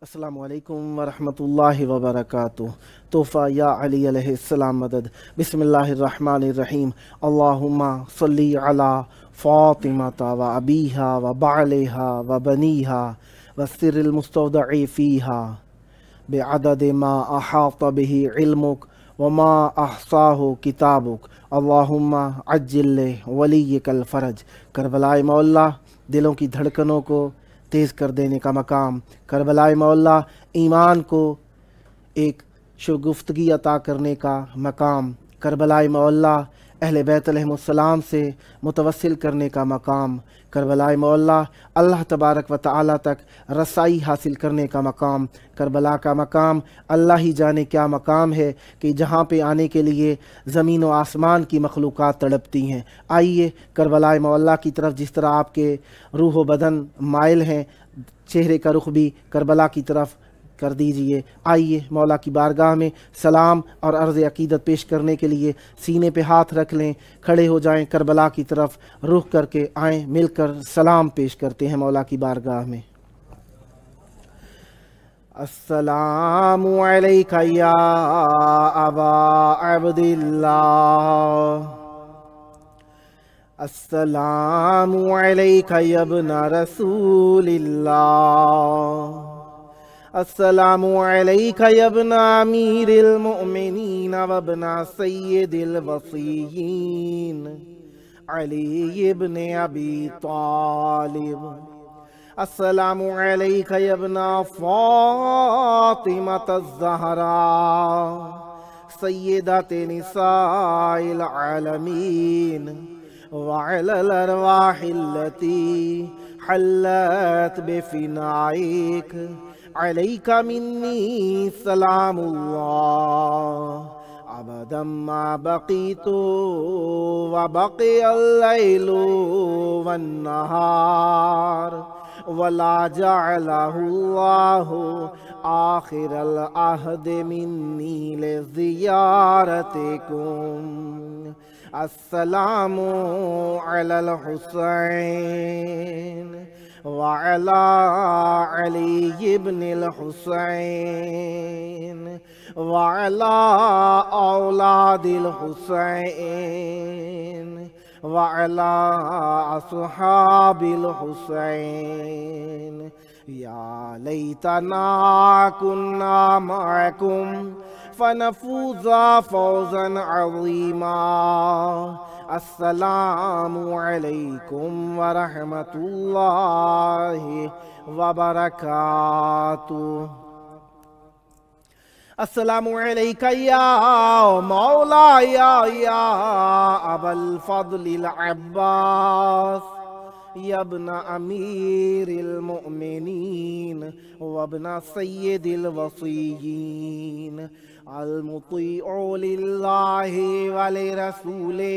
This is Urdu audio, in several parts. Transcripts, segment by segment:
السلام علیکم ورحمۃ اللہ وبرکاتہ۔ تحفہ یا علی علیہ السلام مدد۔ بسم اللہ الرحمن الرحیم۔ اللہم صلی علی فاطمۃ و ابیہا و بعلہا و بنیہا والسر المستودع فیہا بعدد ما احاط بہ علمک وما احصاہ کتابک اللہم عجل ولیک الفرج۔ کربلائے مولا دلوں کی دھڑکنوں کو تیز کر دینے کا مقام، کربلائے مولا ایمان کو ایک شگفتگی عطا کرنے کا مقام، کربلائے مولا اہل بیت علیہم السلام سے متوسل کرنے کا مقام، کربلائے مولا اللہ تبارک و تعالی تک رسائی حاصل کرنے کا مقام۔ کربلا کا مقام اللہ ہی جانے کیا مقام ہے کہ جہاں پہ آنے کے لیے زمین و آسمان کی مخلوقات تڑپتی ہیں۔ آئیے کربلائے مولا کی طرف جس طرح آپ کے روح و بدن مائل ہیں، چہرے کا رخ بھی کربلا کی طرف کر دیجئے۔ آئیے مولا کی بارگاہ میں سلام اور عرض عقیدت پیش کرنے کے لیے سینے پہ ہاتھ رکھ لیں، کھڑے ہو جائیں، کربلا کی طرف رخ کر کے آئیں، مل کر سلام پیش کرتے ہیں مولا کی بارگاہ میں۔ السلام علیک یا ابا عبداللہ، السلام علیک یا ابن رسول اللہ، السلام علیک یا ابن امیر المؤمنین و ابن سید الوصیین علی ابن ابی طالب، السلام علیک یا ابن فاطمۃ الزہراء سیدۃ نساء العالمین وعلی الارواح التي حلت بفنائک علیک منی سلام اللہ ابدا ما بقیت وبقی اللیل والنہار ولا جعلہ اللہ آخر العہد منی لزیارتکم۔ السلام علی الحسین وعلی علی ابن الحسین وعلی اولاد الحسین وعلی اصحاب الحسین۔ یا لیتنا کنا معکم فنفوز فوزا عظیما۔ السلام علیکم ورحمۃ اللہ وبرکاتہ۔ السلام علیک یا مولا یا ابا الفضل العباس یا ابن امیر المؤمنین وابن سید الوصیین المطیع للہ ولرسولہ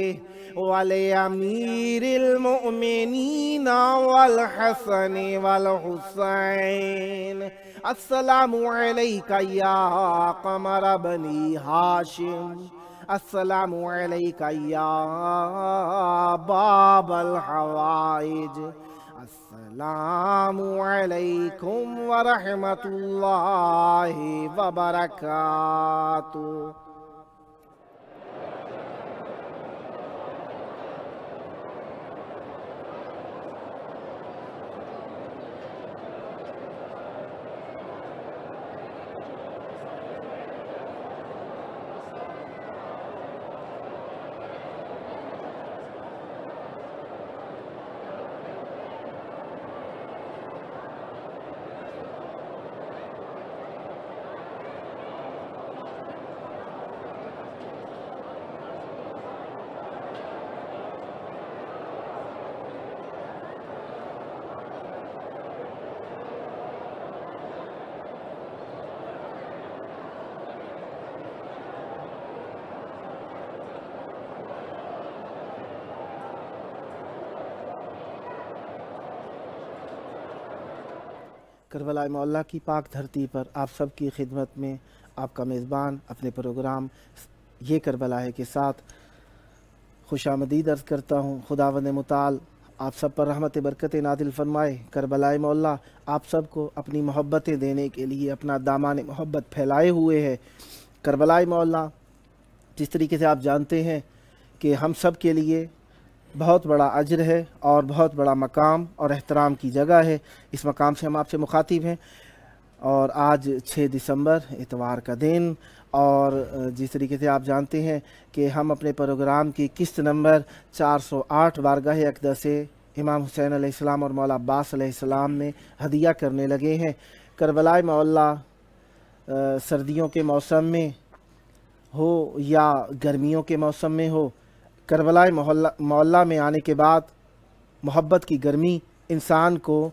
ولامیر المؤمنین والحسن والحسین۔ السلام علیک یا قمر بنی ہاشم، السلام علیک یا باب الحوائج، السلام علیکم ورحمۃ اللہ وبرکاتہ۔ کربلا مولا کی پاک دھرتی پر آپ سب کی خدمت میں آپ کا میزبان اپنے پروگرام یہ کربلا ہے کے ساتھ خوش آمدید عرض کرتا ہوں۔ خداوند متعال آپ سب پر رحمت برکت نازل فرمائے۔ کربلائے مولا آپ سب کو اپنی محبتیں دینے کے لیے اپنا دامان محبت پھیلائے ہوئے ہے۔ کربلائے مولا جس طریقے سے آپ جانتے ہیں کہ ہم سب کے لیے بہت بڑا اجر ہے اور بہت بڑا مقام اور احترام کی جگہ ہے، اس مقام سے ہم آپ سے مخاطب ہیں۔ اور آج 6 دسمبر اتوار کا دن، اور جس طریقے سے آپ جانتے ہیں کہ ہم اپنے پروگرام کی قسط نمبر 408 بارگاہ اقدس سے امام حسین علیہ السلام اور مولا عباس علیہ السلام میں ہدیہ کرنے لگے ہیں۔ کربلائے مولا سردیوں کے موسم میں ہو یا گرمیوں کے موسم میں ہو، کربلائے مولا میں آنے کے بعد محبت کی گرمی انسان کو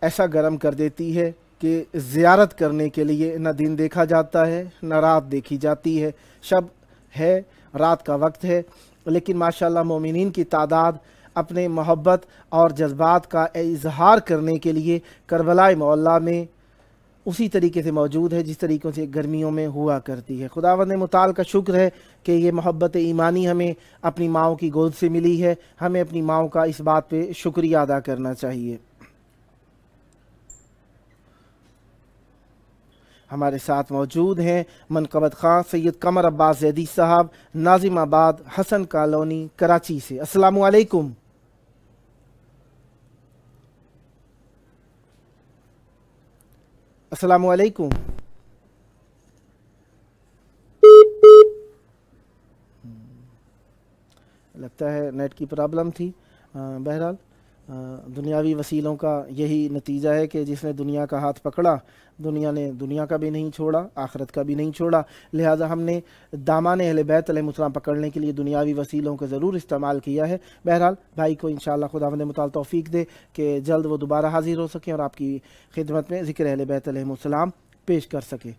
ایسا گرم کر دیتی ہے کہ زیارت کرنے کے لیے نہ دن دیکھا جاتا ہے نہ رات دیکھی جاتی ہے۔ شب ہے، رات کا وقت ہے، لیکن ماشاءاللہ مومنین کی تعداد اپنے محبت اور جذبات کا اظہار کرنے کے لیے کربلائے مولا میں اسی طریقے سے موجود ہے جس طریقوں سے گرمیوں میں ہوا کرتی ہے۔ خداوند متعال کا شکر ہے کہ یہ محبت ایمانی ہمیں اپنی ماؤں کی گود سے ملی ہے۔ ہمیں اپنی ماؤں کا اس بات پہ شکریہ ادا کرنا چاہیے۔ ہمارے ساتھ موجود ہیں منقبت خان سید قمر عباس زیدی صاحب، ناظم آباد، حسن کالونی، کراچی سے۔ السلام علیکم۔ السلام علیکم۔ لگتا ہے نیٹ کی پرابلم تھی۔ بہرحال دنیاوی وسیلوں کا یہی نتیجہ ہے کہ جس نے دنیا کا ہاتھ پکڑا، دنیا نے دنیا کا بھی نہیں چھوڑا، آخرت کا بھی نہیں چھوڑا۔ لہٰذا ہم نے دامان اہل بیت علیہ السلام پکڑنے کے لیے دنیاوی وسیلوں کا ضرور استعمال کیا ہے۔ بہرحال بھائی کو انشاءاللہ خداوند متعال توفیق دے کہ جلد وہ دوبارہ حاضر ہو سکیں اور آپ کی خدمت میں ذکر اہل بیت علیہ السلام پیش کر سکے۔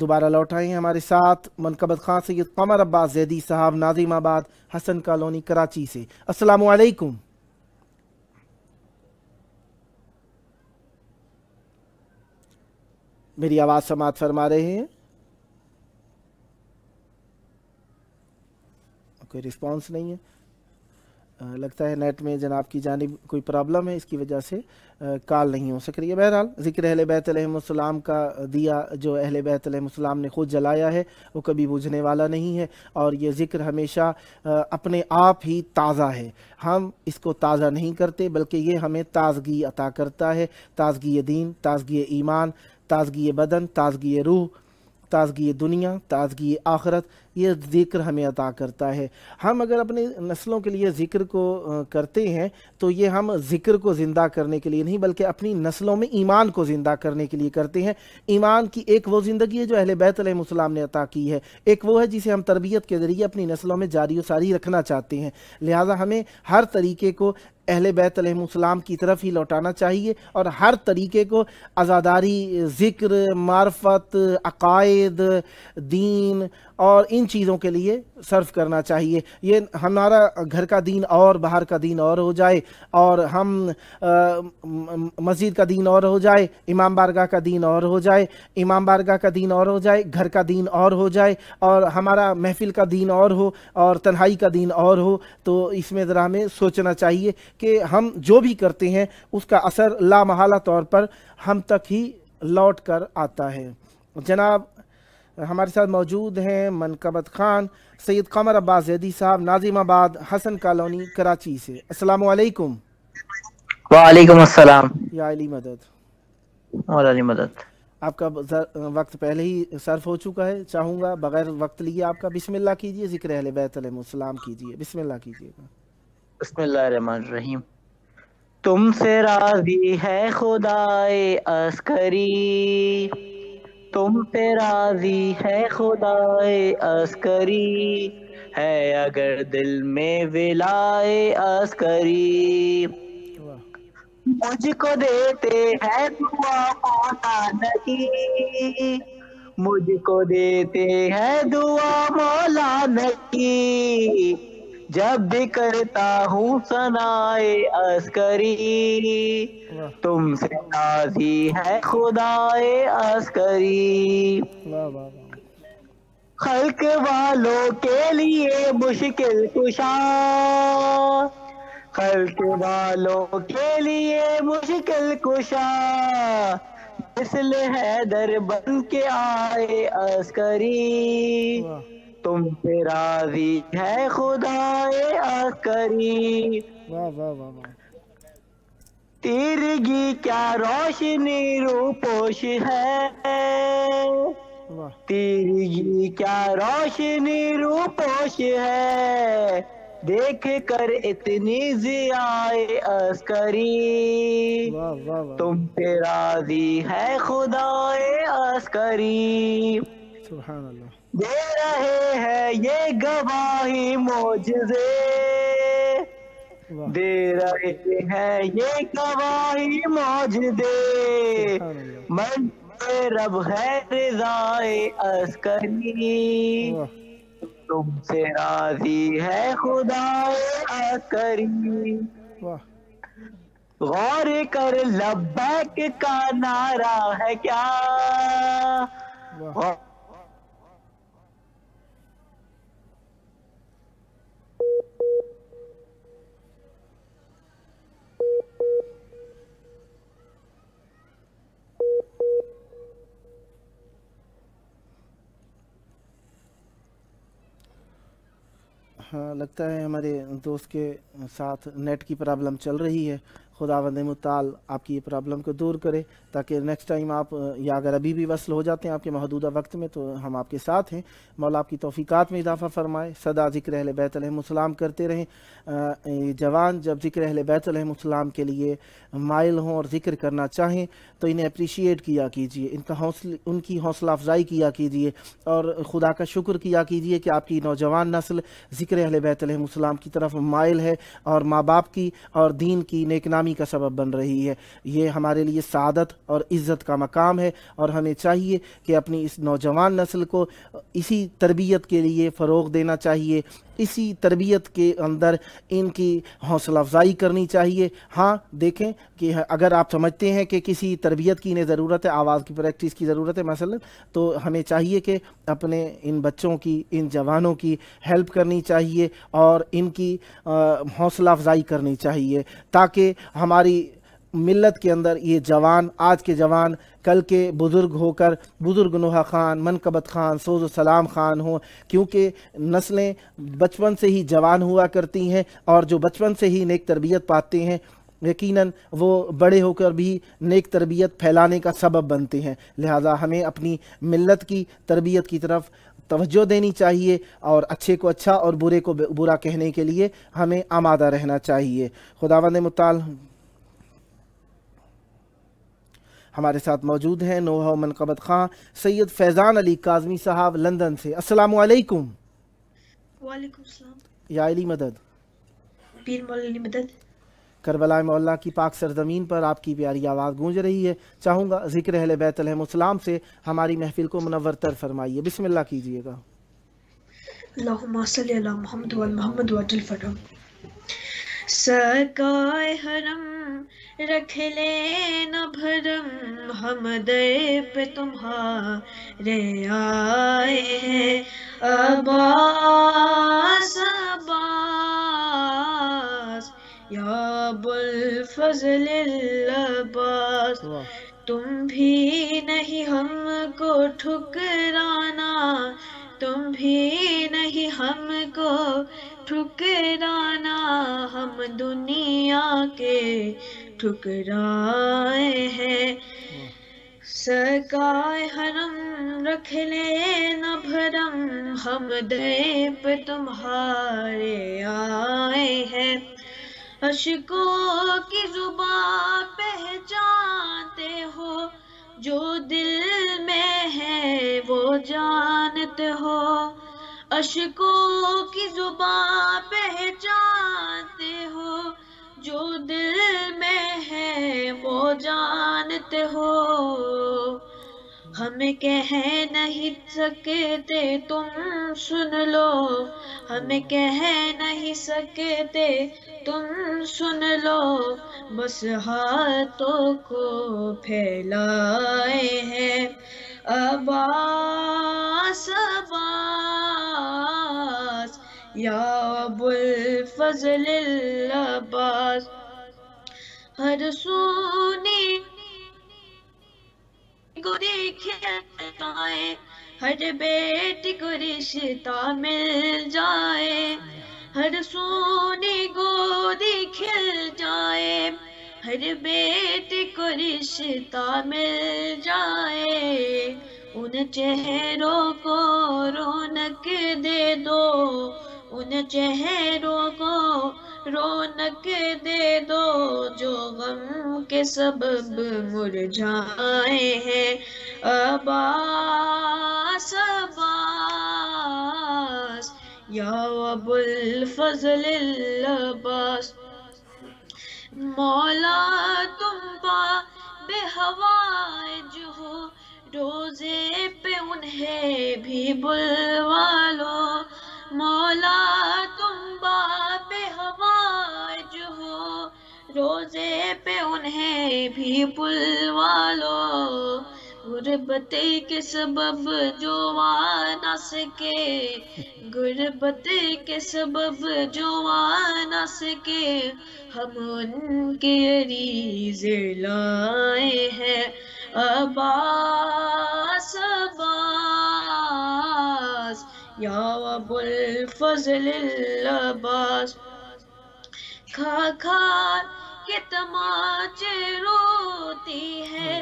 دوبارہ لوٹ آئے ہیں ہمارے ساتھ منقبت خان سید قمر عباس زیدی صاحب، ناظم آباد، حسن کالونی، کراچی سے۔ السلام علیکم۔ میری آواز سماعت فرما رہے ہیں؟ کوئی رسپانس نہیں ہے۔ لگتا ہے نیٹ میں جناب کی جانب کوئی پرابلم ہے، اس کی وجہ سے کال نہیں ہو سک رہی ہے۔ بہرحال ذکر اہل بیت علیہ السلام کا دیا جو اہل بیت علیہ السلام نے خود جلایا ہے وہ کبھی بجھنے والا نہیں ہے، اور یہ ذکر ہمیشہ اپنے آپ ہی تازہ ہے۔ ہم اس کو تازہ نہیں کرتے بلکہ یہ ہمیں تازگی عطا کرتا ہے، تازگی دین، تازگی ایمان، تازگی بدن، تازگی روح، تازگی دنیا، تازگی آخرت، یہ ذکر ہمیں عطا کرتا ہے۔ ہم اگر اپنے نسلوں کے لیے ذکر کو کرتے ہیں تو یہ ہم ذکر کو زندہ کرنے کے لیے نہیں بلکہ اپنی نسلوں میں ایمان کو زندہ کرنے کے لیے کرتے ہیں۔ ایمان کی ایک وہ زندگی ہے جو اہل بیت علیہ السلام نے عطا کی ہے، ایک وہ ہے جسے ہم تربیت کے ذریعے اپنی نسلوں میں جاری و ساری رکھنا چاہتے ہیں۔ لہٰذا ہمیں ہر طریقے کو اہل بیت علیہ السلام کی طرف ہی لوٹانا چاہیے اور ہر طریقے کو عزاداری، ذکر، معرفت، عقائد، دین اور ان چیزوں کے لیے صرف کرنا چاہیے۔ یہ ہمارا گھر کا دین اور باہر کا دین اور ہو جائے، اور ہم مسجد کا دین اور ہو جائے، امام بارگاہ کا دین اور ہو جائے، امام بارگاہ کا دین اور ہو جائے، گھر کا دین اور ہو جائے، اور ہمارا محفل کا دین اور ہو اور تنہائی کا دین اور ہو، تو اس میں ذرا ہمیں سوچنا چاہیے کہ ہم جو بھی کرتے ہیں اس کا اثر لامحالہ طور پر ہم تک ہی لوٹ کر آتا ہے۔ جناب ہمارے ساتھ موجود ہیں منقبت خان سید قمر عباس زیدی صاحب، ناظم آباد، حسن کالونی، کراچی سے۔ السلام علیکم۔ وعلیکم السلام۔ یا علی مدد۔ مولا علی مدد۔ آپ کا وقت پہلے ہی صرف ہو چکا ہے، چاہوں گا بغیر وقت لیے آپ کا بسم اللہ کیجئے، ذکر اہل بیت علیہ السلام کیجئے، بسم اللہ کیجئے گا۔ بسم اللہ الرحمن الرحیم۔ تم سے راضی ہے خدائے عسکری، تم پہ راضی ہے خدائے عسکری، ہے اگر دل میں ولائے عسکری، مجھ کو دیتے ہے دعا مولا نبی، مجھ کو دیتے ہے دعا مولا نبی، جب بھی کرتا ہوں ثنائے عسکری، تم سے راضی ہے خدائے عسکری، خلق والوں کے لیے مشکل کشا، خلق والوں کے لیے مشکل کشا مثل حیدر بن کے آئے عسکری واہ تم سے راضی ہے خدائے عسکری واہ واہ واہ واہ تیرگی کیا روشنی روپوش ہے واہ تیرگی کیا روشنی روپوش ہے دیکھ کر اتنی ضیائے عسکری واہ واہ واہ تم سے راضی ہے خدائے عسکری سبحان اللہ دے رہے ہیں یہ گواہی معجزے واہ دے رہے ہیں یہ گواہی معجزے سبحان اللہ من رب ہے رضائے عسکری واہ تم سے راضی ہے خدائے عسکری واہ غور کر لبیک کا نعرہ ہے کیا واہ ہاں لگتا ہے ہمارے دوست کے ساتھ نیٹ کی پرابلم چل رہی ہے خداوند متعال آپ کی یہ پرابلم کو دور کرے تاکہ نیکسٹ ٹائم آپ یا اگر ابھی بھی وصل ہو جاتے ہیں آپ کے محدودہ وقت میں تو ہم آپ کے ساتھ ہیں مولا آپ کی توفیقات میں اضافہ فرمائے سدا ذکر اہل بیت علیہم السلام کرتے رہیں جوان جب ذکر اہل بیت علیہم السلام کے لیے مائل ہوں اور ذکر کرنا چاہیں تو انہیں اپریشیٹ کیا کیجیے ان کی حوصلہ افزائی کیا کیجیے اور خدا کا شکر کیا کیجیے کہ آپ کی نوجوان نسل ذکر اہل بیت علیہم السلام کی طرف مائل ہے اور ماں باپ کی اور دین کی نیک نامی کا سبب بن رہی ہے یہ ہمارے لیے سعادت اور عزت کا مقام ہے اور ہمیں چاہیے کہ اپنی اس نوجوان نسل کو اسی تربیت کے لیے فروغ دینا چاہیے اسی تربیت کے اندر ان کی حوصلہ افزائی کرنی چاہیے ہاں دیکھیں کہ اگر آپ سمجھتے ہیں کہ کسی تربیت کی انہیں ضرورت ہے آواز کی پریکٹس کی ضرورت ہے مثلا تو ہمیں چاہیے کہ اپنے ان بچوں کی ان جوانوں کی ہیلپ کرنی چاہیے اور ان کی حوصلہ افزائی کرنی چاہیے تاکہ ہماری ملت کے اندر یہ جوان آج کے جوان کل کے بزرگ ہو کر بزرگ نوحہ خان منقبت خان سوز و سلام خان ہوں کیونکہ نسلیں بچپن سے ہی جوان ہوا کرتی ہیں اور جو بچپن سے ہی نیک تربیت پاتے ہیں یقیناً وہ بڑے ہو کر بھی نیک تربیت پھیلانے کا سبب بنتے ہیں لہٰذا ہمیں اپنی ملت کی تربیت کی طرف توجہ دینی چاہیے اور اچھے کو اچھا اور برے کو برا کہنے کے لیے ہمیں آمادہ رہنا چاہیے خداوند متعال ہمارے ساتھ موجود ہیں نوحہ منقبت خان سید فیضان علی کاظمی صاحب لندن سے السلام علیکم وعلیکم السلام یا علی مدد پیر مولا علی مدد کربلا مولا کی پاک سرزمین پر آپ کی پیاری آواز گونج رہی ہے چاہوں گا ذکر اہل بیت علیہم السلام سے ہماری محفل کو منور تر فرمائیے بسم اللہ کیجئے گا اللہم صلی علی محمد و محمد وعجل فرحم سرکائے حرم رکھ لے نہ بھرم ہم در پہ تمہارے آئے ہیں عباس عباس یا ابوالفضل العباس تم بھی نہیں ہم کو ٹھکرانا تم بھی نہیں ہم کو ٹھکرانا ہم دنیا کے ٹھکرائے ہیں سرکائے حرم رکھ لے نہ بھرم ہم در پہ تمہارے آئے ہیں اشکوں کی زبان پہچانتے ہو جو دل میں ہے وہ جانتے ہو اشکوں کی زبان پہچانتے ہو جو دل میں ہے وہ جانتے ہو ہمیں کہہ نہیں سکتے تم سن لو ہمیں کہہ نہیں سکتے تم سن لو بس ہاتھوں کو پھیلائے ہیں عباس عباس یا ابوالفضل العباس، ہر سونے کو دیکھے جائے، ہر بیٹی کو رشتہ مل جائے، ہر سونے کو دیکھے جائے، ہر بیٹی کو رشتہ مل جائے، ان چہروں کو رونق دے دو، ان چہروں کو رونق دے دو جو غم کے سبب مرجھائے ہیں، عباس عباس یا ابوالفضل العباس، مولا تم بے حوائج ہو، روزے پہ انہیں بھی بلوا لو، مولا تم بے حوائج ہو، روزے پہ انہیں بھی بلوا لو، غربت کے سبب جو آ نہ سکے، غربت کے سبب جو آ نہ سکے، ہم ان کے عریضے لائے ہیں، عباس عباس یا ابوالفضل العباس، کھا کھا کے تماچے روتی ہے،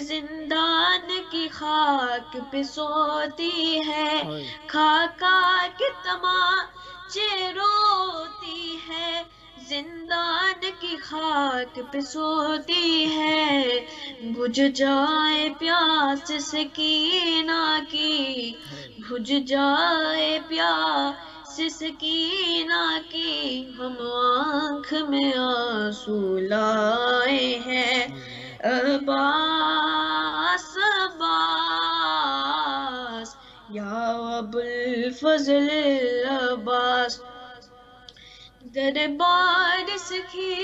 زندان کی خاک پہ سوتی ہے، کھا کھا کے تماچے روتی ہے، زندان کی خاک پہ سوتی ہے، بجھ جائے پیاس سکینہ کی، بجھ جائے پیاس سکینہ کی، ہم آنکھ میں آنسو لائے ہیں، عباس عباس یا ابوالفضل العباس، دربار سکھی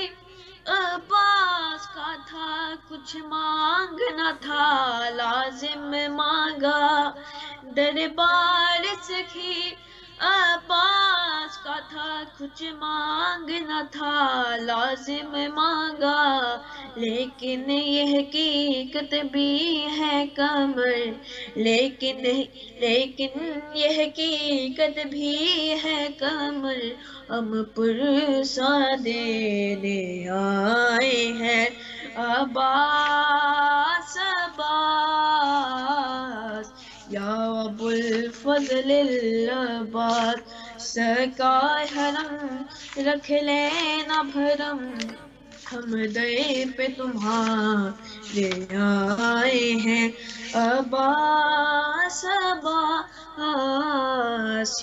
عباس کا تھا، کچھ مانگنا تھا لازم مانگا، دربار سکھی عباس کا تھا، کچھ مانگنا تھا لازم مانگا، لیکن یہ حقیقت بھی ہے کمر، لیکن یہ حقیقت بھی ہے کمر، ہم پرسا دینے آئے ہیں، عباس عباس یا ابوالفضل العباس، سرکار حرم رکھ لینا بھرم، ہم در پہ تمہارے آئے ہیں، عباس عباس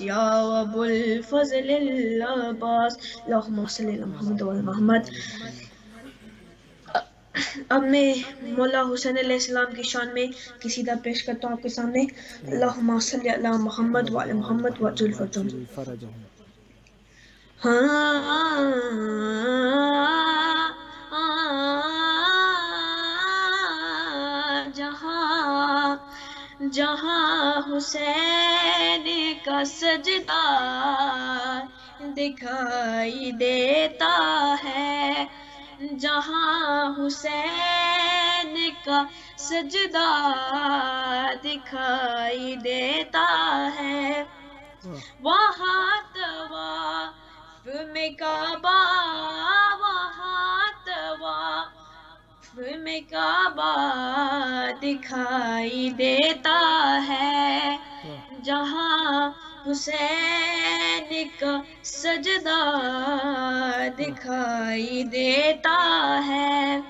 یا ابوالفضل العباس، اللہم صلی علی محمد و علی محمد۔ اب میں مولا حسین علیہ السلام کی شان میں قصیدہ پیش کرتا ہوں آپ کے سامنے، اللہم صلی علی محمد و علی محمد وعجل فرجہم۔ جہاں حسین کا سجدہ دکھائی دیتا ہے، جہاں حسین کا سجدہ دکھائی دیتا ہے، وہاں طواف میں کعبہ، وہاں طواف میں کعبہ دکھائی دیتا ہے، جہاں حسین کا سجدہ دکھائی دیتا ہے،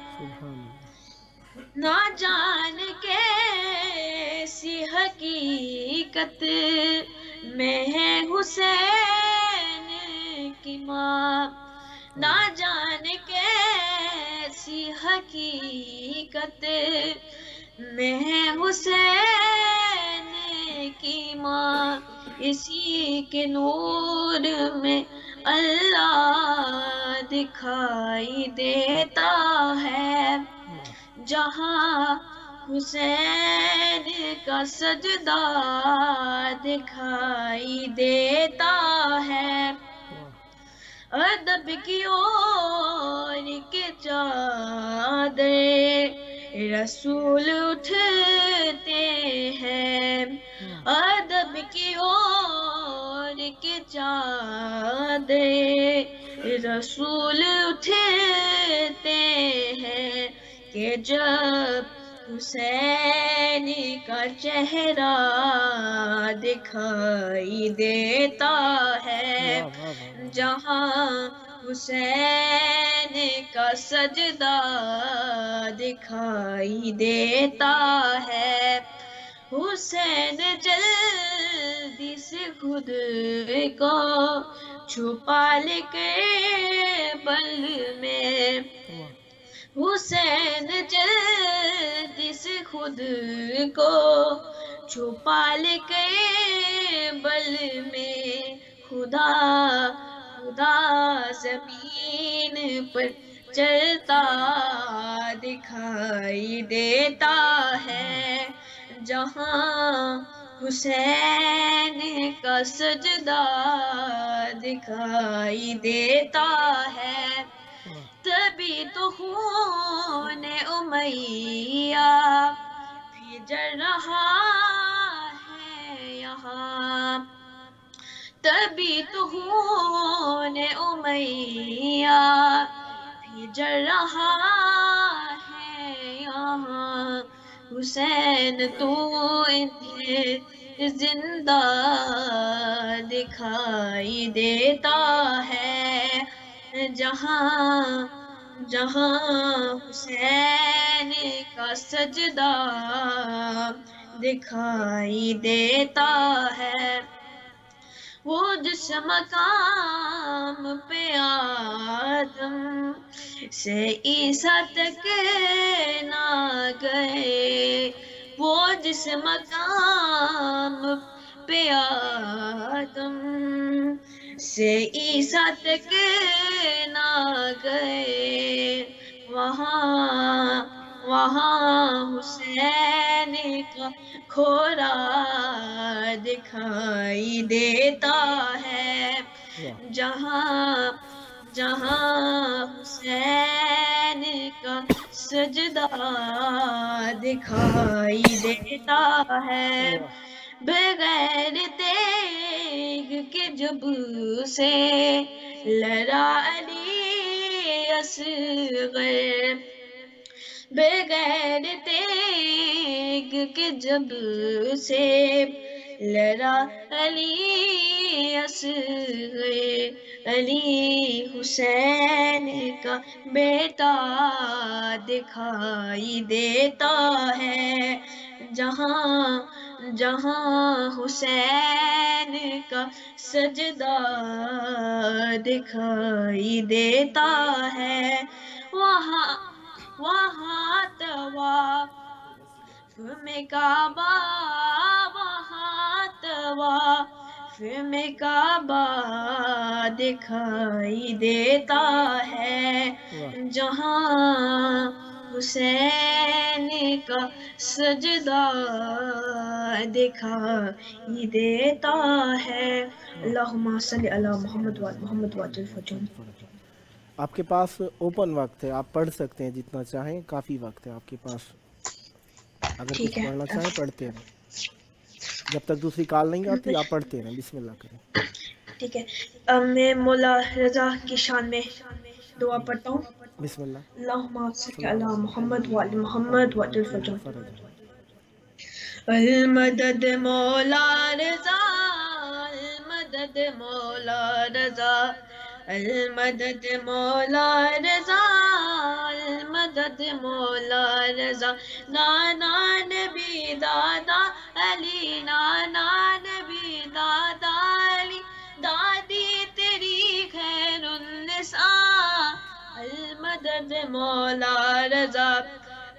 نہ جان کیسی حقیقت میں ہے حسین کی ماں، نہ جان کیسی حقیقت میں ہے حسین کی ماں، اسی کے نور میں اللہ دکھائی دیتا ہے، جہاں حسین کا سجدہ دکھائی دیتا ہے، ادب کی اور کے چادر رسول اٹھتے ہیں، ادب کی اور کے چادر رسول اٹھتے ہیں، کہ جب حسین کا چہرہ دکھائی دیتا ہے، جہاں حسین کا سجدہ دکھائی دیتا ہے، حسین جلدی سے خود کو چھپا لے کے بل میں، حسین جلدی سے خود کو چھپا لے کے بل میں، خدا زمین پر چلتا دکھائی دیتا ہے، جہاں حسین کا سجدہ دکھائی دیتا ہے، تبھی تو خون امیہ بھیج رہا ہے یہاں، تبھی تو خون امیہ بھیج رہا ہے یہاں، حسین تو انہیں زندہ دکھائی دیتا ہے، جہاں حسین کا سجدہ دکھائی دیتا ہے، وہ جس مقام پہ آدم سے عیسیٰ تک نہ گئے، وہ جس مقام پہ آدم سے عیسیٰ تک نہ گئے، وہاں حسین کا کھورا دکھائی دیتا ہے، جہاں حسین کا سجدہ دکھائی دیتا ہے، بغیر تیغ کے جب سے لڑا علی اصغر، بغیر تیغ کے جب سے لڑا علی اصغر، علی حسین کا بیٹا دکھائی دیتا ہے، جہاں حسین کا سجدہ دکھائی دیتا ہے، وہاں طواف میں کعبہ، وہاں طواف میں کعبہ دکھائی دیتا ہے، جہاں حسین کا سجدہ دکھائی دیتا ہے، اللہم صلی علی محمد وعلی محمد وعجل فرجہم۔ آپ کے پاس اوپن وقت ہے، آپ پڑھ سکتے ہیں جتنا چاہیں، کافی وقت ہے آپ کے پاس، اگر ٹھیک کچھ ہے، پڑھنا چاہیں پڑھتے رہیں، جب تک دوسری کال نہیں آتی آپ پڑھتے رہیں، بسم اللہ کریں۔ ٹھیک ہے، میں مولا رضا کی شان میں دعا پڑھتا ہوں، بسم اللہ۔ اللہم صلی علی محمد وعلی محمد وعجل فرجہم۔ فرجہ۔ المدد مولا رضا، المدد مولا رضا، المدد مولا رضا، المدد مولا رضا، نانا نبی دادا علی، نانا نبی دادا علی، دادی تیری خیر النساء، المدد مولا رضا،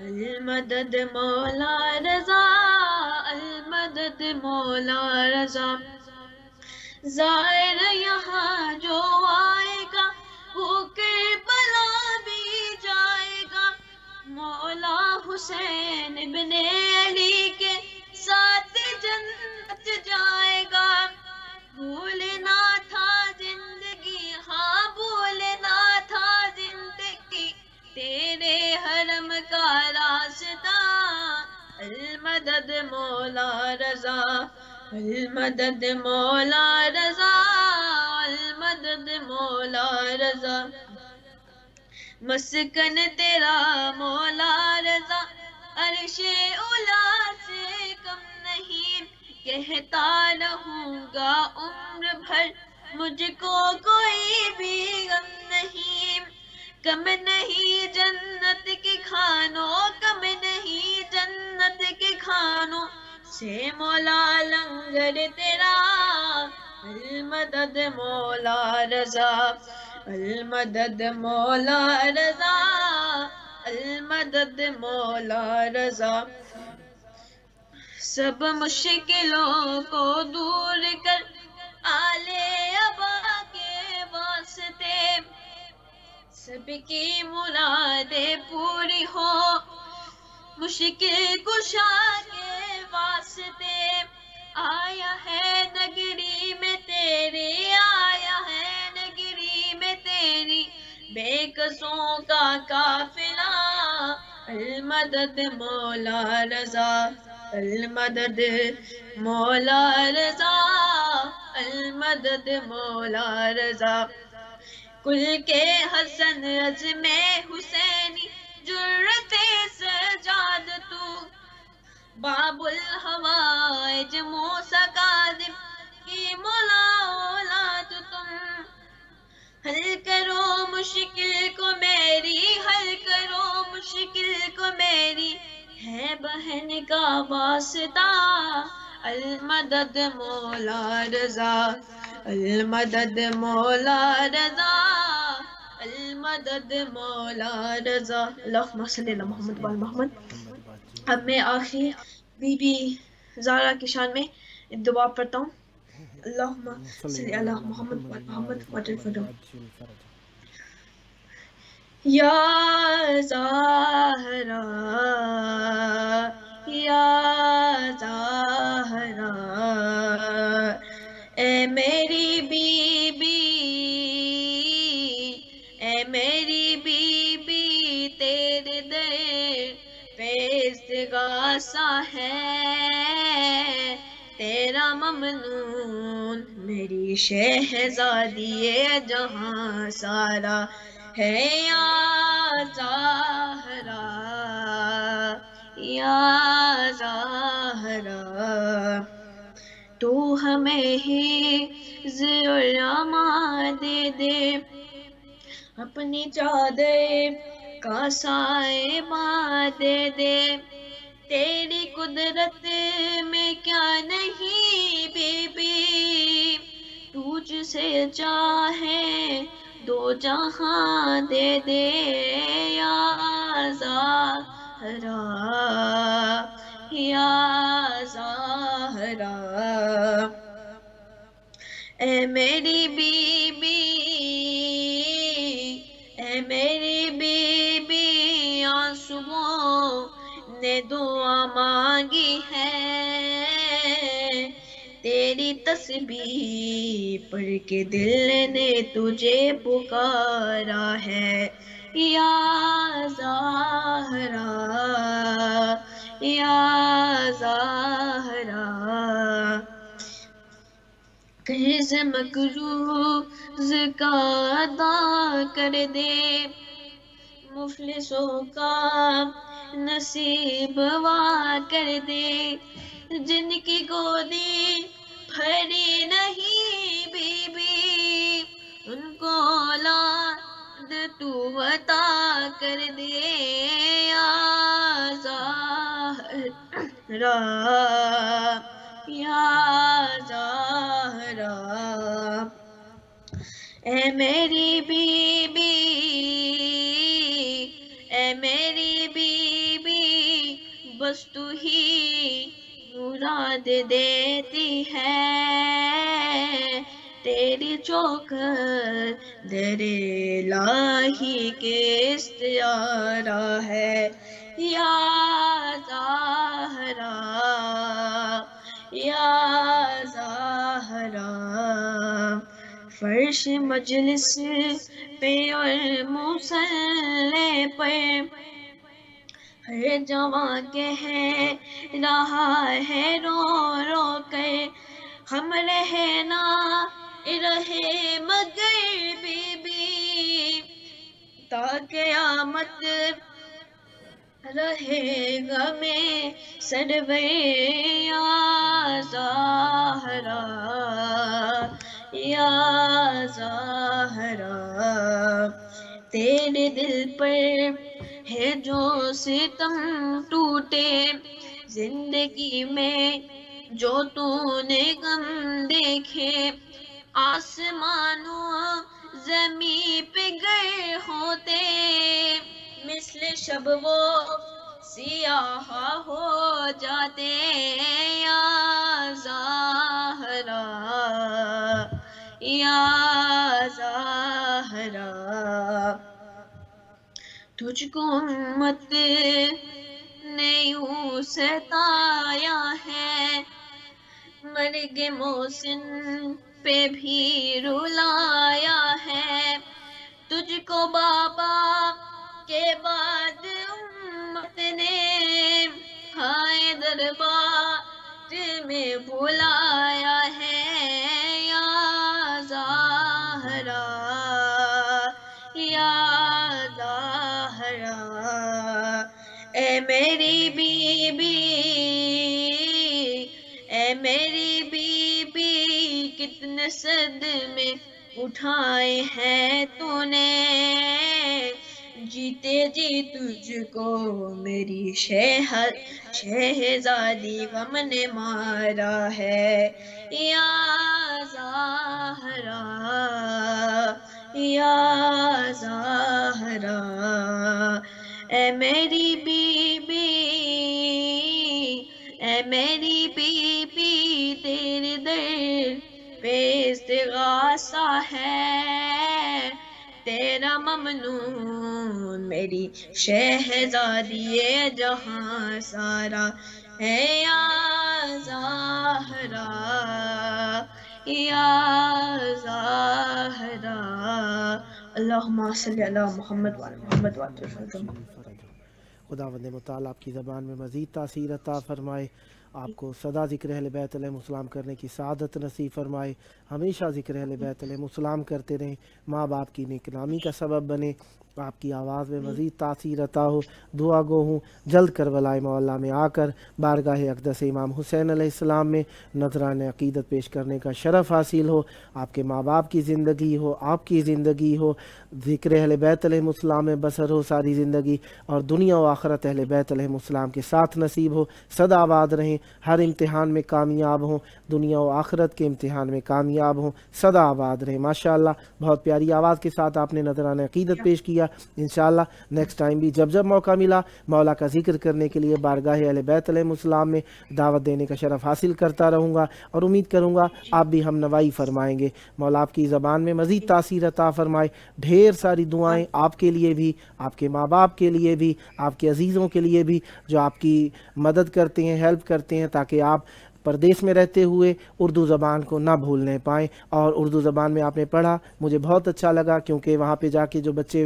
المدد مولا رضا، المدد مولا رضا، زائر یہاں جو آئے گا وہ کربلا بھی جائے گا، مولا حسین ابن علی کے ساتھ جنت جائے گا. بھولنا تھا زندگی، ہاں بھولنا تھا زندگی، تیرے حرم کا راستہ. المدد مولا رضا، المدد مولا رضا، المدد مولا رضا. مسکن تیرا مولا رضا عرش اولا سے کم نہیں. کہتا رہوں گا عمر بھر مجھ کو کوئی بھی غم نہیں. کم نہیں جنت کے کھانوں، کم نہیں جنت کے کھانوں سے مولا لنگر تیرا. المدد مولا رضا، المدد مولا رضا، المدد مولا رضا. سب مشکلوں کو دور کر آلے ابا کے واسطے، سب کی مرادیں پوری ہو مشکل کشا کے واسطے. آیا ہے نگری میں تیری، آیا ہے نگری میں تیری بے کسوں کا قافلہ. المدد مولا رضا، المدد مولا رضا، المدد مولا رضا. کل کے حسن عزم حسینی جرت سجاد تو، باب الحوائج موسیٰ کاظم کی مولا اولاد تم. حل کرو مشکل کو میری، حل کرو مشکل کو میری، ہے بہن کا واسطہ. المدد مولا رضا، المدد مولا رضا، المدد مولا رضا. اللہم صلی علی محمد وعلی محمد. اب میں آخری بی بی زہرا کی شان میں دعا پڑھتا ہوں. اللہم صلی علی محمد وعلی محمد وعجل فرجہ. یا زہرا، یا زہرا، اے میری بی بی، اے میری بی بی، تیرے در پہ استغاثہ ہے. تیرا ممنون میری شہزادی جہاں سارا ہے. یا زہرا، یا زہرا، تو ہمیں حفظ اور امان دے دے، اپنی چادر کا سائبہ دے دے. تیری قدرت میں کیا نہیں بی بی، تجھ سے چاہے دو جہاں دے دے. یا زہرا، یا زہرا، اے میری بی بی، اے میری بی بی، آنسوؤں نے دعا مانگی ہے. تیری تسبیح پڑھ کے دل نے تجھے پکارا ہے. یا زہرا، یا زہرا، قرض مقروض کا ادا کر دے، مفلسوں کا نصیب وا کر دے. جن کی گودی بھری نہیں بی بی، ان کو اولاد تو عطا کر دے. یا زہرا، یا زہرا، اے میری بی بی، اے میری بی بی، بس تو ہی مراد دیتی ہے. تیری چوکھٹ در الہی کے استعارہ ہے. یا زہرا یا زہرا، فرش مجلس پہ اور مصلے پر ہر جواں کہہ رہا ہے رو رو کر، ہم رہنا رہے مگر بی بی تا قیامت رہے گا میں سرور یا زہرا یا زہرا، تیرے دل پر ہے جو ستم ٹوٹے، زندگی میں جو تو نے غم دیکھے، آسمانوں زمین پہ گر ہوتے، مثل شب وہ سیاہ ہو جاتے یا زہرا یا زہرا، تجھ کو امت نے یوں ستایا ہے، مرگ محسن پہ بھی رلایا ہے، تجھ کو بابا کے بعد امت نے ہائے دربار میں بلایا ہے یا زہرا یا زہرا، اے میری بی بی اے میری بی بی، کتنے صدمے اٹھائے ہیں تو نے، جیتے جی تجھ کو میری شہزادی غم نے مارا ہے یا زہرا یا زہرا، اے میری بی بی اے میری بی بی، تیرے در پہ استغاثہ ہے، تیرا ممنون میری شہزادی جہاں سارا ہے یا زہرا یا زہرا، اللہم صلی علی محمد وعلی محمد وعلی وسلم۔ خداوند متعال آپ کی زبان میں مزید تاثیر عطا فرمائے، آپ کو سدا ذکر اہل بیت علیہ السلام کرنے کی سعادت نصیب فرمائے، ہمیشہ ذکر اہل بیت علیہ السلام کرتے رہیں، ماں باپ کی نیک نامی کا سبب بنے، آپ کی آواز میں مزید تاثیر عطا ہو۔ دعا گو ہوں جلد کربلا معلیٰ میں آ کر بارگاہ اقدس امام حسین علیہ السلام میں نذران عقیدت پیش کرنے کا شرف حاصل ہو، آپ کے ماں باپ کی زندگی ہو، آپ کی زندگی ہو، ذکر اہل بیت علیہ السلام میں بسر ہو ساری زندگی، اور دنیا و آخرت اہل بیت علیہ السلام کے ساتھ نصیب ہو، سدا آباد رہیں، ہر امتحان میں کامیاب ہوں، دنیا و آخرت کے امتحان میں کامیاب ہوں، سدا آباد رہیں۔ ماشاءاللہ بہت پیاری آواز کے ساتھ آپ نے نذران عقیدت پیش کیا۔ انشاءاللہ نیکسٹ ٹائم بھی جب جب موقع ملا مولا کا ذکر کرنے کے لیے بارگاہ اہل بیت علیہ السلام میں دعوت دینے کا شرف حاصل کرتا رہوں گا، اور امید کروں گا آپ بھی ہم نوائی فرمائیں گے۔ مولا آپ کی زبان میں مزید تاثیر عطا فرمائے، ڈھیر ساری دعائیں آپ کے لیے بھی، آپ کے ماں باپ کے لیے بھی، آپ کے عزیزوں کے لیے بھی جو آپ کی مدد کرتے ہیں، ہیلپ کرتے ہیں، تاکہ آپ پردیس میں رہتے ہوئے اردو زبان کو نہ بھولنے پائیں۔ اور اردو زبان میں آپ نے پڑھا، مجھے بہت اچھا لگا، کیونکہ وہاں پہ جا کے جو بچے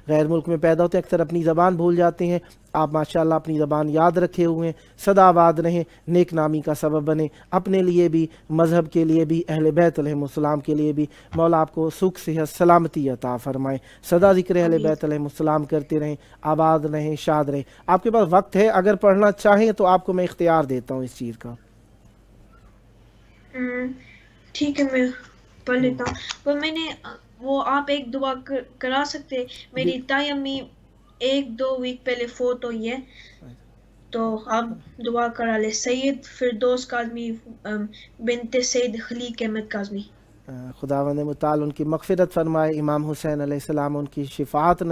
غیر ملک میں پیدا ہوتے ہیں اکثر اپنی زبان بھول جاتے ہیں۔ آپ ماشاءاللہ اپنی زبان یاد رکھے ہوئے ہیں، سدا آباد رہیں، نیک نامی کا سبب بنیں، اپنے لیے بھی، مذہب کے لیے بھی، اہل بیت علیہ السلام کے لیے بھی۔ مولا آپ کو سکھ صحت سلامتی عطا فرمائے، سدا ذکر اہل بیت علیہ السلام کرتے رہیں، آباد رہیں، شاد رہیں۔ آپ کے پاس وقت ہے، اگر پڑھنا چاہیں تو آپ کو میں اختیار دیتا ہوں اس چیز کا۔ ٹھیک ہے، میں پڑھ لیتا ہوں، پر میں نے وہ آپ ایک دعا کرا سکتے؟ میری تائی امی 1-2 ویک پہلے فوت ہوئی ہے، تو آپ دعا کرا لے۔ سید فردوس کاظمی بنت سید خلیق احمد کاظمی۔ خداوند متعال ان کی مغفرت فرمائے، امام حسین علیہ السلام ان کی شفاعت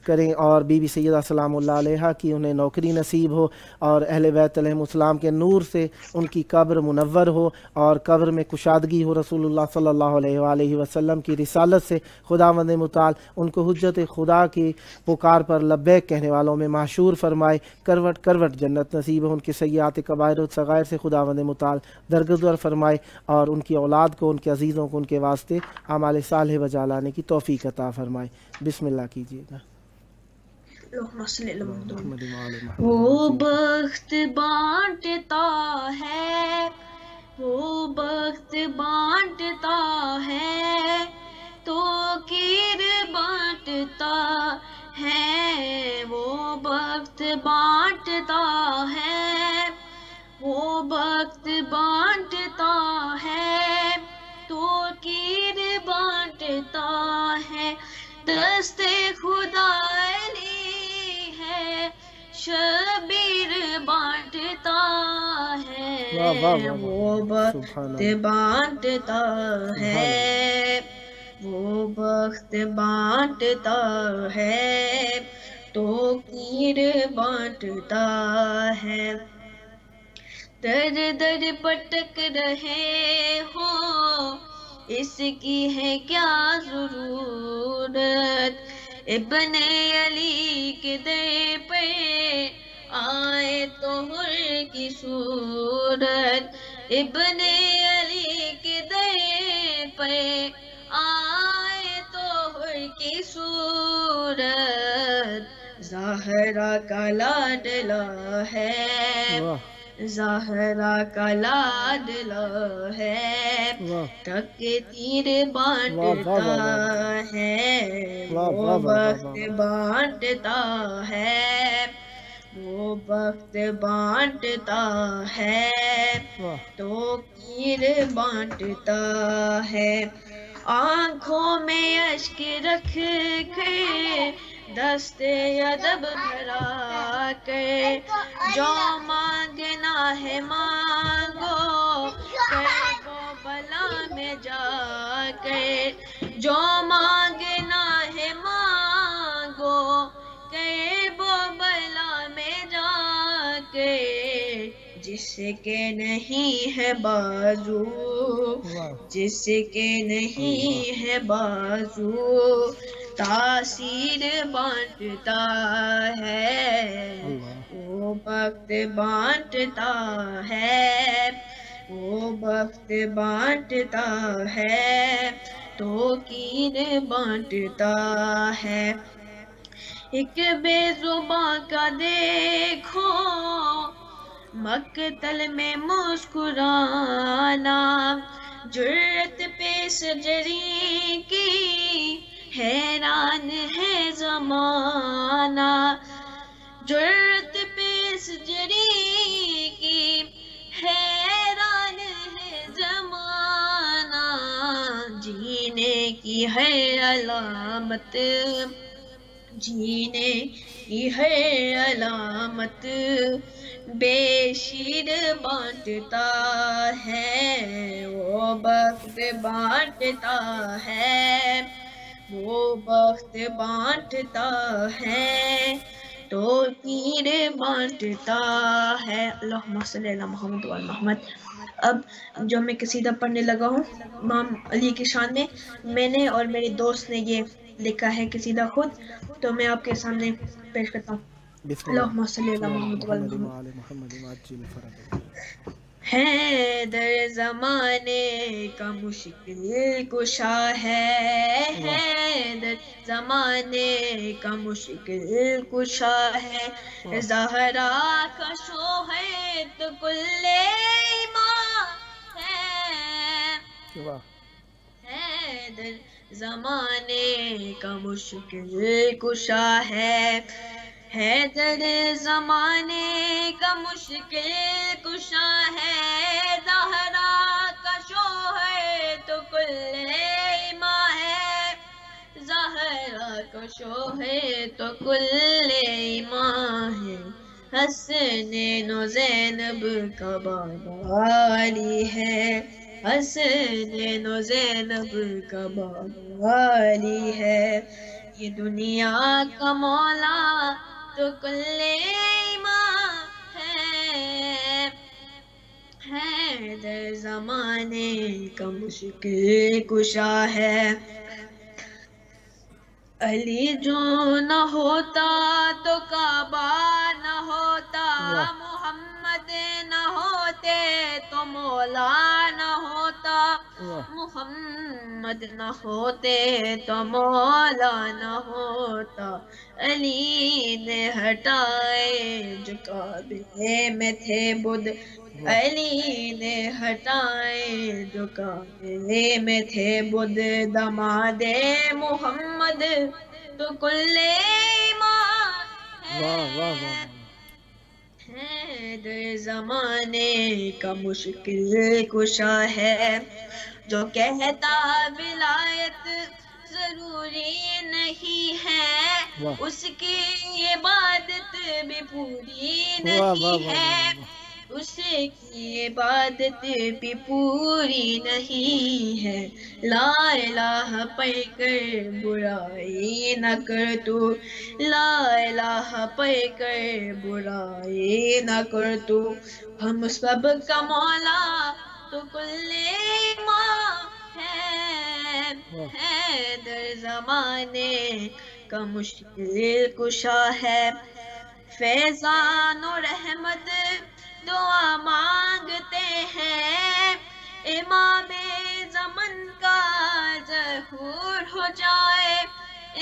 کریں، اور بی بی سیدہ سلام اللہ علیہا کی انہیں نوکری نصیب ہو، اور اہل بیت علیہ السلام کے نور سے ان کی قبر منور ہو، اور قبر میں کشادگی ہو رسول اللہ صلی اللہ علیہ وآلہ وسلم کی رسالت سے خداوند متعال ان کو حجت خدا کی پکار پر لبیک کہنے والوں میں معشور فرمائے، کروٹ کروٹ جنت نصیب ہو، ان کی سیئات کبائر و صغائر سے خداوند متعال درگزر فرمائے، اور ان کی اولاد کو، ان کے عزیزوں کو، ان کے واسطے اعمال صالح بجا لانے کی توفیق عطا فرمائے۔ بسم اللہ کیجیے گا۔ اللہم صلی علی محمد۔ محمد وآل محمد۔ وہ بخت بانٹتا ہے، وہ بخت بانٹتا ہے تو کیر بانٹتا ہے، وہ بخت بانٹتا ہے، وہ بخت بانٹتا ہے تو کیر بانٹتا ہے، دست خدا علی ہے شبیر بانٹتا ہے، وہ بخت بانٹتا ہے، وہ بخت بانٹتا ہے تو کیر بانٹتا ہے، در در پٹک رہے ہو اس کی ہے کیا ضرورت، ابن علی کے در پہ آئے تو حر کی صورت، ابن علی کے در پہ آئے تو حر کی صورت، زہرا کا لاڈلا ہے، زہرا کا لاڈلا ہے، تک تیر بانٹتا ہے، وہ وقت بانٹتا ہے، وہ وقت بانٹتا ہے تو تیر بانٹتا ہے، آنکھوں میں اشک رکھ کے دست ادب بھرا کر، جو مانگنا ہے مانگو کرب و بلا میں جا کر، جو مانگنا ہے مانگو کرب و بلا میں جا کر، جس کے نہیں ہے بازو، جس کے نہیں ہے بازو تاثیر بانٹتا ہے، وہ وقت بانٹتا ہے، وہ وقت بانٹتا ہے تو کین بانٹتا ہے، ایک بے زباں کا دیکھو مقتل میں مسکرانا، جرت پہ سرجری کی حیران ہے زمانہ، جرت پہ سرجری کی حیران ہے زمانہ، جینے کی ہے علامت، جینے کی ہے علامت، بے شیر بانٹتا ہے، وہ وقت بانٹتا ہے، وہ وقت بانٹتا ہے تو تیر بانٹتا ہے۔ اللہم صلی علی محمد و محمد۔ اب جو میں قصیدہ پڑھنے لگا ہوں امام علی کی شان میں نے اور میرے دوست نے یہ لکھا ہے قصیدہ خود، تو میں آپ کے سامنے پیش کرتا ہوں۔ اللہم صلی علی محمد و محمد۔ حیدر زمانے کا مشکل کشا ہے، حیدر زمانے کا مشکل کشا ہے، زہرا کا شوہر تو کل ایمان ہے، حیدر زمانے کا مشکل کشا ہے، حیدر زمانے کا مشکل کشا ہے، زہرا کا شوہر تو کل ایمان ہے، زہرا کا شوہر تو کل ایمان ہے، حسنین و زینب کا بابا علی ہے، حسنین و زینب کا بالی ہے، یہ دنیا کا مولا تو کل ایمان ہے، حیدر زمانے کا مشکل کشا ہے، علی جو نہ ہوتا تو کعبہ نہ ہوتا، محمد نہ ہوتے تو مولا نہ ہوتا، محمد نہ ہوتے تو مولا نہ ہوتا، علی نے ہٹائے جو کعبے میں تھے بدھ، علی نے ہٹائے جو کعبے میں تھے بدھ، داماد محمد تو کل ایمان ہے، حیدر زمانے کا مشکل کشا ہے، جو کہتا ولایت ضروری نہیں ہے، اس کی عبادت بھی پوری نہیں ہے، اس کی عبادت بھی پوری نہیں ہے، لا الہ پڑھ کر برائی نہ کر تو، لا الہ پڑھ کر برائی نہ کر تو، ہم سب کا مولا تو کل ایمان ہے، حیدر زمانے کا مشکل کشا ہے، فیضان و رحمت دعا مانگتے ہیں، امام زمن کا ظہور ہو جائے،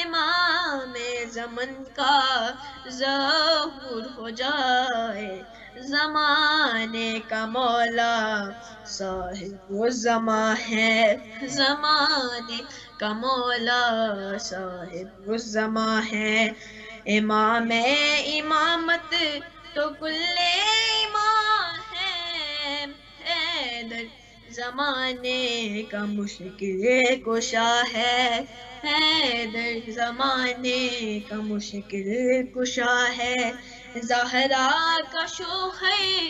امام زمن کا ظہور ہو جائے، زمانے کا مولا صاحب الزماں ہے، زمانے کا مولا صاحب الزماں ہے، امام امامت تو کل ایمان ہے، حیدر زمانے کا مشکل کشا ہے، حیدر زمانے کا مشکل کشا ہے، زہرا کا شوہر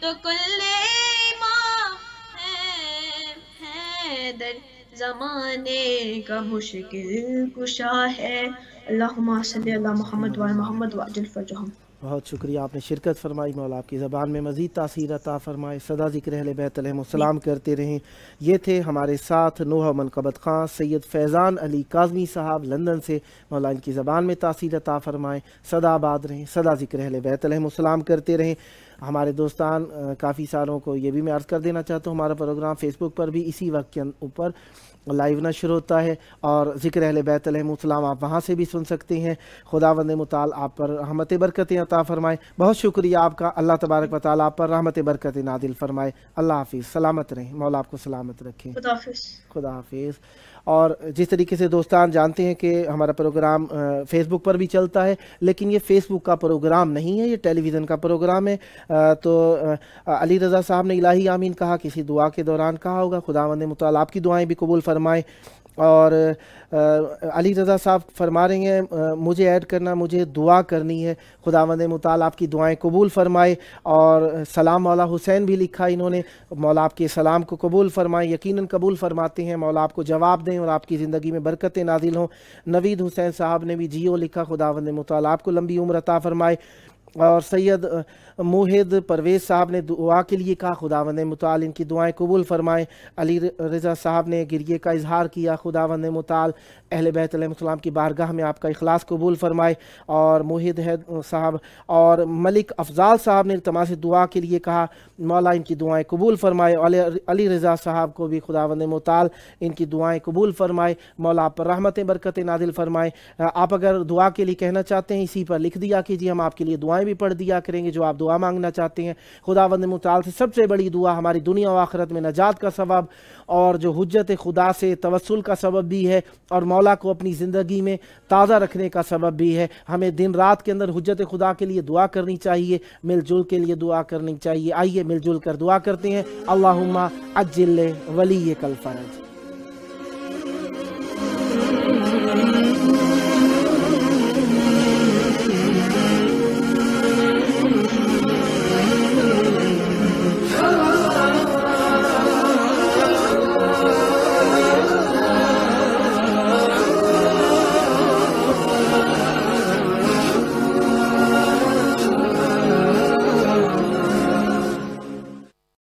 تو کل ایمان ہے، حیدر زمانے کا مشکل کشا ہے، اللہم صلی علی محمد وعلی محمد وعجل فرجہم۔ بہت شکریہ، آپ نے شرکت فرمائی، مولا آپ کی زبان میں مزید تاثیر عطا فرمائے، سدا ذکر اہل بیت علیہم السلام کرتے رہیں۔ یہ تھے ہمارے ساتھ نوحہ منقبت خان سید فیضان علی کاظمی صاحب لندن سے، مولا ان کی زبان میں تاثیر عطا فرمائے، سدا آباد رہیں، سدا ذکر اہل بیت علیہم السلام کرتے رہیں۔ ہمارے دوستان کافی ساروں کو یہ بھی میں عرض کر دینا چاہتا ہوں، ہمارا پروگرام فیس بک پر بھی اسی وقت کے اوپر لائیو نشر ہوتا ہے، اور ذکر اہل بیت علیہم السلام آپ وہاں سے بھی سن سکتے ہیں۔ خداوند متعال آپ پر رحمت برکتیں عطا فرمائے۔ بہت شکریہ آپ کا، اللہ تبارک و تعالیٰ آپ پر رحمت برکت نازل فرمائے۔ اللہ حافظ، سلامت رہیں، مولا آپ کو سلامت رکھیں۔ خدا حافظ۔ خدا حافظ۔ اور جس طریقے سے دوستان جانتے ہیں کہ ہمارا پروگرام فیس بک پر بھی چلتا ہے، لیکن یہ فیس بک کا پروگرام نہیں ہے، یہ ٹیلی ویژن کا پروگرام ہے۔ تو علی رضا صاحب نے الہی آمین کہا، کسی دعا کے دوران کہا ہوگا، خداوند متعال آپ کی دعائیں بھی قبول فرمائے۔ اور علی رضا صاحب فرما رہے ہیں مجھے ایڈ کرنا، مجھے دعا کرنی ہے، خداوند متعال آپ کی دعائیں قبول فرمائے۔ اور سلام مولا حسین بھی لکھا انہوں نے، مولا آپ کے سلام کو قبول فرمائے، یقیناً قبول فرماتے ہیں، مولا آپ کو جواب دیں اور آپ کی زندگی میں برکتیں نازل ہوں۔ نوید حسین صاحب نے بھی جیو لکھا، خداوند متعال آپ کو لمبی عمر عطا فرمائے۔ اور سید موحد پرویز صاحب نے دعا کے لیے کہا، خداوند متعال ان کی دعائیں قبول فرمائے۔ علی رضا صاحب نے گریے کا اظہار کیا، خداوند متعال اہل بیت علیہ السلام کی بارگاہ میں آپ کا اخلاص قبول فرمائے۔ اور موحد صاحب اور ملک افضال صاحب نے التماس دعا کے لیے کہا، مولا ان کی دعائیں قبول فرمائے۔ علی رضا صاحب کو بھی خداوند متعال ان کی دعائیں قبول فرمائے، مولا آپ پر رحمتیں برکتیں نازل فرمائے۔ آپ اگر دعا کے لیے کہنا چاہتے ہیں اسی پر لکھ دیا کیجیے، ہم آپ کے لیے دعائیں بھی پڑھ دیا کریں گے جو آپ دعا مانگنا چاہتے ہیں۔ خداوند متعال سے سب سے بڑی دعا ہماری دنیا و آخرت میں نجات کا سبب اور جو حجت خدا سے توسل کا سبب بھی ہے، اور مولا کو اپنی زندگی میں تازہ رکھنے کا سبب بھی ہے۔ ہمیں دن رات کے اندر حجت خدا کے لیے دعا کرنی چاہیے، مل جل کے لیے دعا کرنی چاہیے۔ آئیے مل جل کر دعا کرتے ہیں۔ اللہم عجل ولیک الفرج۔